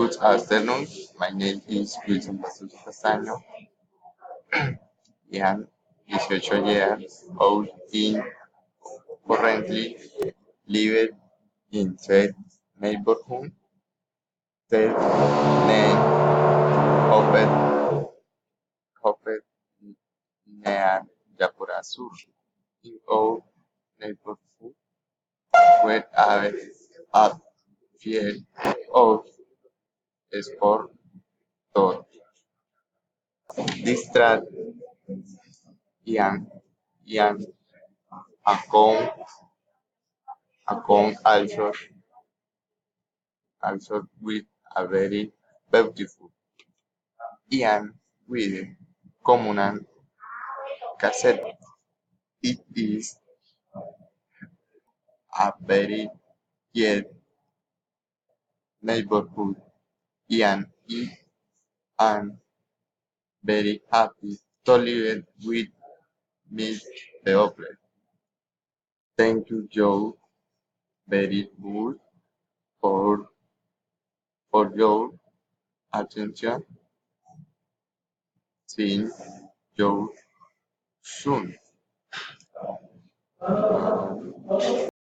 Good afternoon. My name is Wilson Jesus Castaño. I am 18 years old and currently live in the neighborhood that name Hopet near Yapura Sur. In our neighborhood, where I have fear of sport dot distract and and account also with a very beautiful and with communal cassette. It is a very yet neighborhood and it am very happy to live with Miss People. Thank you, Joe, very much for your attention. See you soon.